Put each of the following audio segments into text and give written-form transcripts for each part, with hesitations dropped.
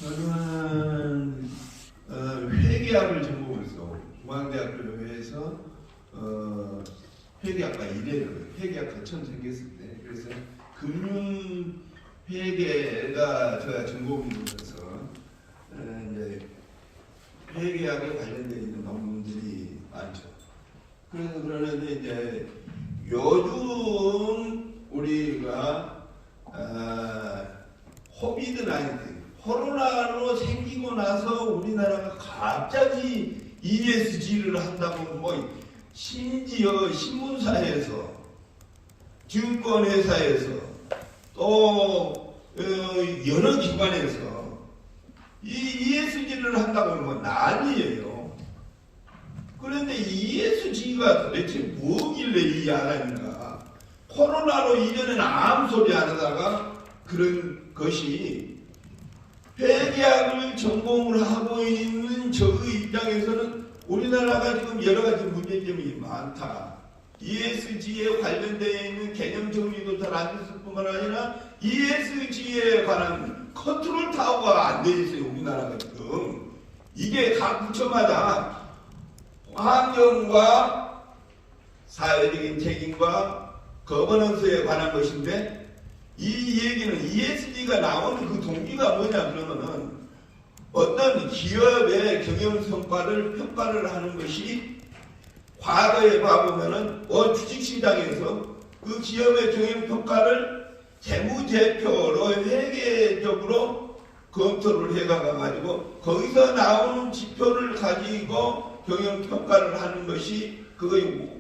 저는 회계학을 전공해서 중앙대학교에서 회계학과 1회를 회계학 거천 생겼을 때 그래서 금융 회계가 제가 전공이면서 이제 회계학에 관련되어 있는 논문들이 많죠. 그래서 그러는데 이제 요즘 우리가 코비드-19 코로나로 생기고 나서 우리나라가 갑자기 ESG를 한다고 뭐 심지어 신문사에서 증권회사에서 또 여러 기관에서 이 ESG를 한다고 하면 난리예요. 그런데 ESG가 도대체 뭐길래 이 야단인가? 코로나로 이전에는 아무 소리 안 하다가 그런 것이 회계학을 전공을 하고 있는 저의 입장에서는 우리나라가 지금 여러 가지 문제점이 많다. ESG에 관련되어 있는 개념 정리도 잘 안 됐을 뿐만 아니라 ESG에 관한 컨트롤 타워가 안 돼 있어요. 우리나라가 지금. 이게 각 부처마다 환경과 사회적인 책임과 거버넌스에 관한 것인데 이 얘기는 ESG가 나오는 그 동기가 뭐냐 그러면은 어떤 기업의 경영 성과를 평가를 하는 것이 과거에 봐보면은 주식시장에서 그 기업의 경영 평가를 재무제표로 회계적으로 검토를 해가가지고 거기서 나오는 지표를 가지고 경영 평가를 하는 것이 그거의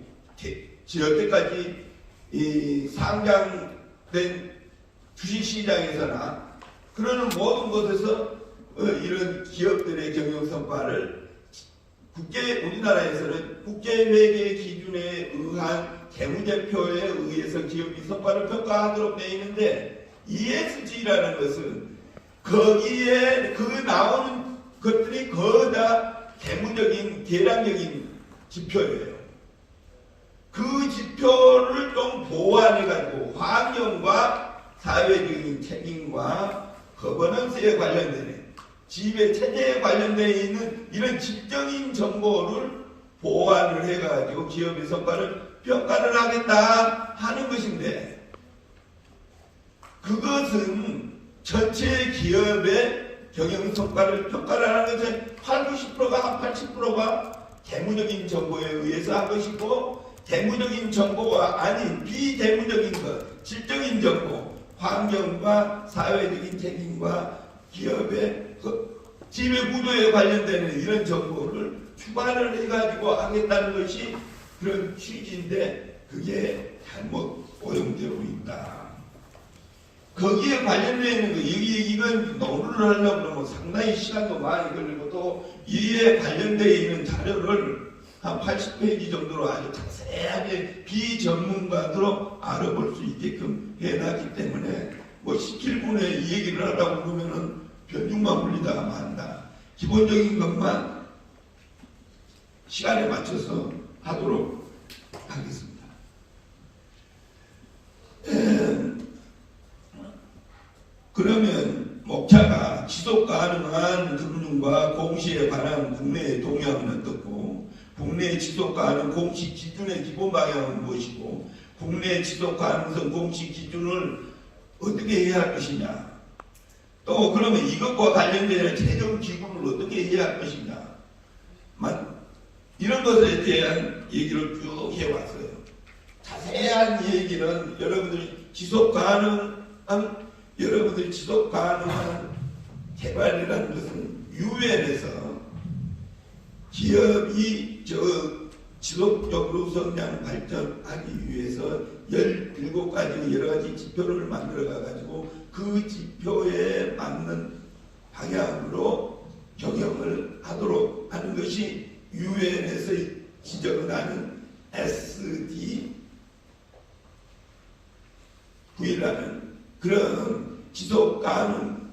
여태까지 이 상장된 주식시장에서나 그러는 모든 곳에서 이런 기업들의 경영성과를 우리나라에서는 국제회계 기준에 의한 재무제표에 의해서 기업이 성과를 평가하도록 되어 있는데 ESG라는 것은 거기에 그 나오는 것들이 거의 다 재무적인 계량적인 지표예요. 그 지표를 좀 보완해가지고 환경과 사회적인 책임과 거버넌스에 관련되는 지배 체제에 관련되어 있는 이런 지적인 정보를 보완을 해가지고 기업의 성과를 평가를 하겠다 하는 것인데 그것은 전체 기업의 경영 성과를 평가를 하는 것은 80~90%가 한 80%가 재무적인 정보에 의해서 한 것이고 재무적인 정보가 아닌 비재무적인 것, 질적인 정보 환경과 사회적인 책임과 기업의 지배 구조에 관련되는 이런 정보를 추가를 해가지고 하겠다는 것이 그런 취지인데 그게 잘못 오용되고 있다. 거기에 관련되어 있는 거 이건 논문을 하려고 그러면 상당히 시간도 많이 걸리고 또 이에 관련되어 있는 자료를 한 80페이지 정도로 아주 자세하게 비전문가들로 알아볼 수 있게끔 해놨기 때문에 뭐 17분에 이 얘기를 하라고 그러면은 변죽만 물리다가 만다. 기본적인 것만 시간에 맞춰서 하도록 하겠습니다. 그러면 목차가 지속 가능한 금융과 공시에 관한 국내의 동향은 어떻고 국내 지속 가능 공시 기준의 기본 방향은 무엇이고 국내 지속 가능성 공시 기준을 어떻게 해야 할 것이냐 또 그러면 이것과 관련된 최종 기준을 어떻게 해야 할 것이냐 이런 것에 대한 얘기를 쭉 해왔어요. 자세한 얘기는 여러분들이 지속 가능한 개발이라는 것은 유엔에서 기업이 지속적으로 성장 발전하기 위해서 17가지 여러가지 지표를 만들어가지고 그 지표에 맞는 방향으로 경영을 하도록 하는 것이 유엔에서 지적을 하는 SDV라는 그런 지속가능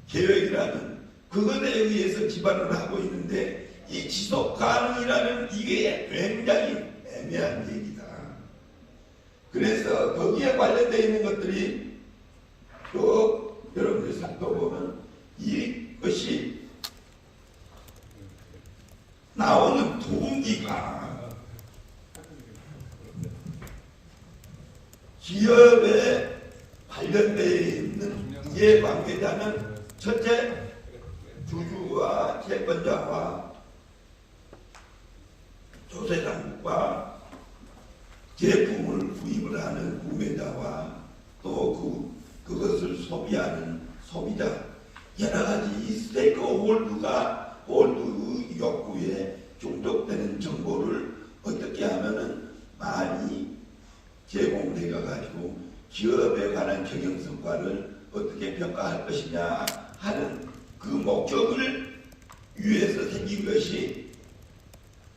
계획이라는 그것에 의해서 기반을 하고 있는데 이 지속가능이라는 이게 굉장히 애매한 얘기다. 그래서 거기에 관련되어 있는 것들이 또 여러분들이 살펴보면 이 것이 나오는 동기가 기업에 관련되어 있는 이해관계자는 첫째, 주주와 채권자와 조세당국과 제품을 구입을 하는 구매자와 또 그것을 소비하는 소비자, 여러 가지 스테이크 홀드가 홀드 욕구에 중독되는 정보를 어떻게 하면은 많이 제공해 가지고 기업에 관한 경영 성과를 어떻게 평가할 것이냐 하는 그 목적을 위해서 생긴 것이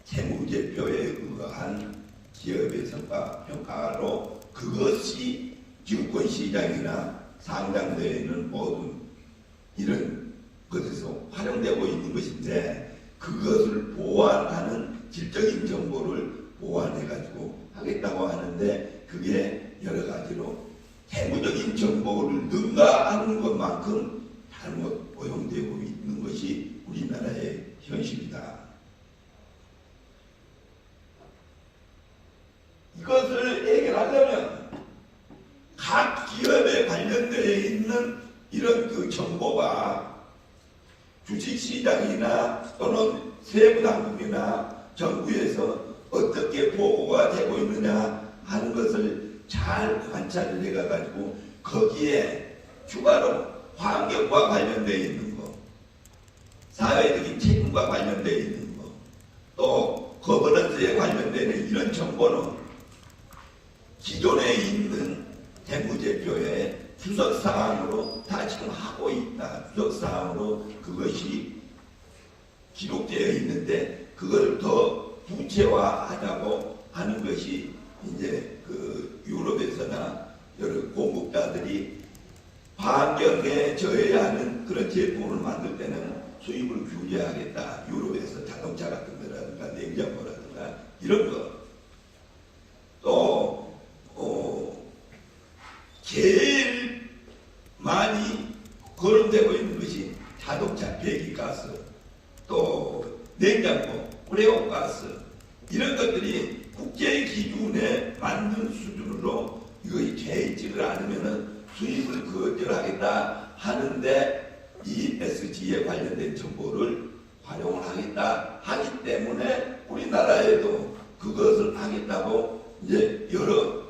재무제표에 의한 기업의 성과 평가로, 그것이 증권시장이나 상장되어 있는 모든 이런 것에서 활용되고 있는 것인데, 그것을 보완하는 질적인 정보를 보완해 가지고 하겠다고 하는데, 그게 여러 가지로 재무적인 정보를 능가하는 것만큼 잘못 오용되고 있는 것이 우리나라의 현실이다. 이것을 해결하려면 각 기업에 관련되어 있는 이런 그 정보가 주식시장이나 또는 세부당국이나 정부에서 어떻게 보고가 되고 있느냐 하는 것을 잘 관찰을 해가지고 거기에 추가로 환경과 관련되어 있는 것, 사회적인 책임과 관련되어 있는 것, 또 거버넌스에 관련되는 이런 정보는 기존에 있는 재무제표의 주석사항으로 다 지금 하고 있다. 주석사항으로 그것이 기록되어 있는데, 그걸 더 구체화하자고 하는 것이 이제 그 유럽에서나 여러 공급자들이 환경에 저해야 하는 그런 제품을 만들 때는 수입을 규제하겠다. 유럽에서 자동차 같은 거라든가 냉장고라든가 이런 거. 또 제일 많이 거론되고 있는 것이 자동차 배기가스, 또 냉장고, 프레온가스, 이런 것들이 국제 기준에 맞는 수준으로 이것이 재있지를 않으면은 수입을 거절하겠다 하는데, 이 SG에 관련된 정보를 활용을 하겠다 하기 때문에 우리나라에도 그것을 하겠다고 이제 여러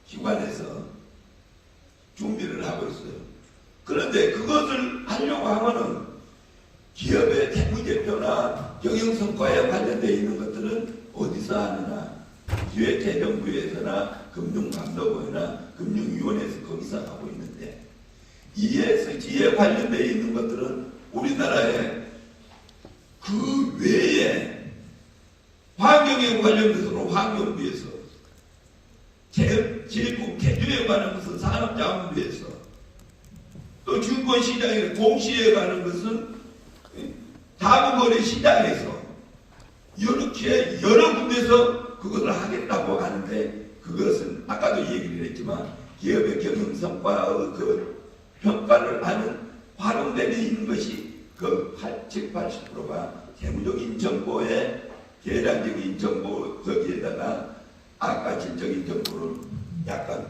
기관에서 준비를 하고 있어요. 그런데 그것을 하려고 하면은 기업의 재무제표나 경영성과에 관련되어 있는 것들은 어디서 하느냐? 기획재정부에서나 금융감독원이나 금융위원회에서 거기서 하고 있는데, ESG에 관련되어 있는 것들은 우리나라에 그 외에 환경에 관련돼서는 환경부에서, 제국 개조에 관한 것은 산업자원부에서, 또 증권시장에 공시에 관한 것은 자본거래시장에서 이렇게 여러 군데서 그것을 하겠다고 하는데, 그것은 아까도 얘기를 했지만 기업의 경영성과의 그 평가를 하는 활용되어 있는 것이 그 80%가 재무적인 정보에 계량적인 정보 거기에다가 아까 질적인 정보를 약간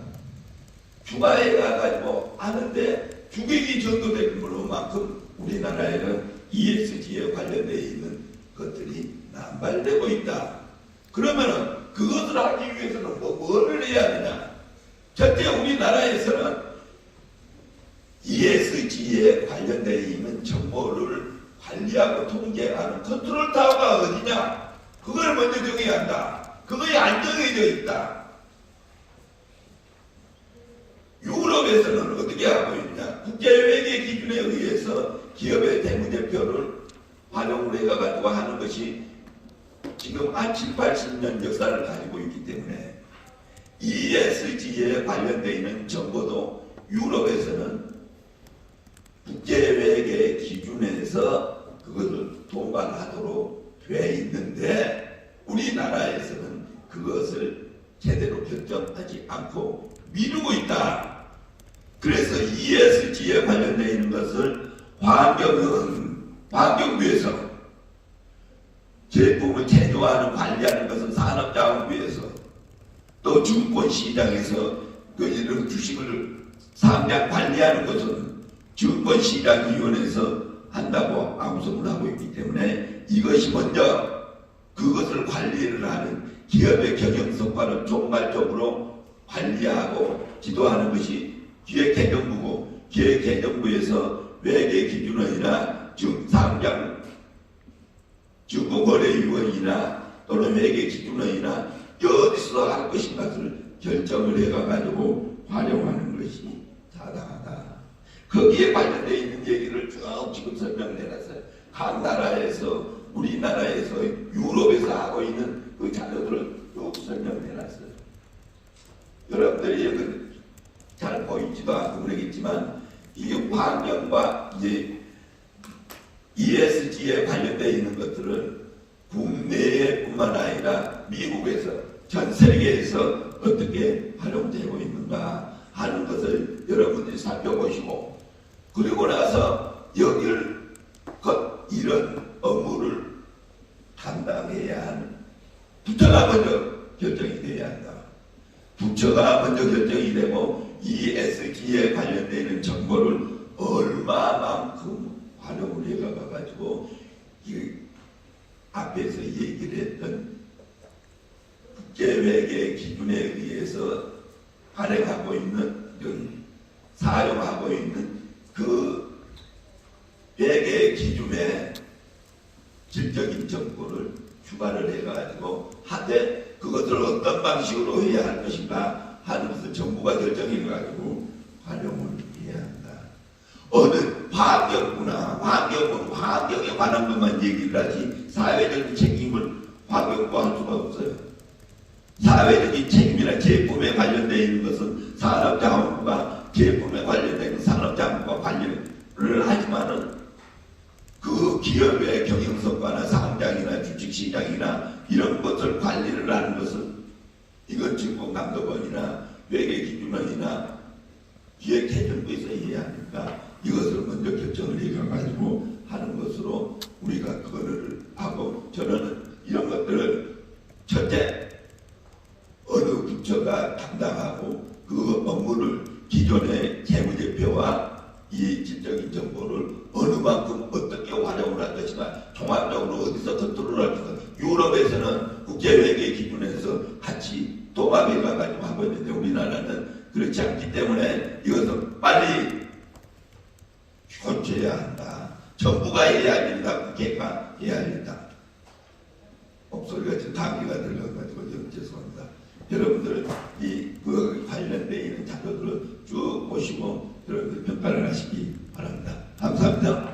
추가해 가지고 하는데, 주객이 전도되는 것만큼 우리나라에는 ESG에 관련되어 있는 것들이 남발되고 있다. 그러면은 그것을 하기 위해서는 뭐를 해야 되냐? 첫째, 우리나라에서는 ESG에 관련되어 있는 정보를 관리하고 통제하는 컨트롤 타워가 어디냐? 그걸 먼저 정해야 한다. 그거에 안 정해져 있다. 유럽에서는 어떻게 하고 있냐? 국제회계 기준에 의해서 기업의 재무제표를 활용을 해가지고 하는 것이 지금 한 7, 80년 역사를 가지고 있기 때문에 ESG에 관련되어 있는 정보도 유럽에서는 국제회계 기준에서 그것을 통과하도록 되어 있는데, 우리나라에서는 그것을 제대로 결정하지 않고 미루고 있다. 그래서 ESG에 관련되어 있는 것을 환경은 환경부에서 제품을 제조하는 관리하는 것은 산업자원부에서, 또 증권시장에서 그 이런 주식을 상장 관리하는 것은 증권시장위원회에서 한다고 암송을 하고 있기 때문에 이것이 먼저 그것을 관리를 하는 기업의 경영성과를 종말적으로 관리하고 지도하는 것이 기획개정부고, 기획개정부에서 외계 기준원이나 상장 증권거래위원이나 또는 외계 기준원이나 어디서 할 것인가를 결정을 해가지고 활용하는 것이 타당하다. 거기에 관련되어 있는 얘기를 쭉 지금 설명해놨어요. 각 나라에서, 우리나라에서, 유럽에서 하고 있는 그 자료들을 쭉 설명해놨어요. 여러분들이 잘 보이지도 않고 그러겠지만 이 환경과 이제 ESG에 관련되어 있는 것들은 국내뿐만 아니라 미국에서, 전 세계에서 어떻게 활용되고 있는가 하는 것을 여러분들이 살펴보시고, 그리고 나서 여기를 이런 업무를 담당해야 하는 부처가 먼저 결정이 돼야 한다. 부처가 먼저 결정이 되고 ESG에 관련되는 정보를 얼마만큼 활용을 해가지고 이 앞에서 얘기를 했던 국제외계 기준에 의해서 발행하고 있는, 사용하고 있는 그 외계 기준의 질적인 정보를 추가를 해가지고 한데 그것을 어떤 방식으로 해야 할 것인가 하는 것을 정부가 결정해가지고 활용을 해야 한다. 어느 환경부나 환경부는 환경에 관한 것만 얘기를 하지 사회적인 책임을 환경부가 할 수가 없어요. 사회적인 책임이나 제품에 관련되어 있는 것은 산업자원부가, 제품에 관련된 산업자원부가 관련을 하지만은 그 기업의 경영성과나 상장이나 주식시장이나 이런 것을 관리를 하는 것은 이건 증권감독원이나 외계기준원이나 기획개정부에서 해야 하니까 이것을 먼저 결정을 해가지고 하는 것으로 우리가 그거를 하고, 저는 이런 것들을 첫째 어느 부처가 담당하고 그 업무를 기존의 재무제표와 이 질적인 정보를 어느 만큼 어떻게 활용을 할 것인가, 종합적으로 어디서 컨트롤할 것인가. 유럽에서는 국제회계 기준에서 같이 통합해 가지고 하고 있는데 우리나라는 그렇지 않기 때문에 이것은 빨리 교체해야 한다. 정부가 해야 된다. 국회가 해야 된다. 목소리가 지금 감기가 들어가지고 죄송합니다. 여러분들 그 관련되어 있는 자료들을 쭉 보시고 여러분들 평가를 하시기 바랍니다. 감사합니다.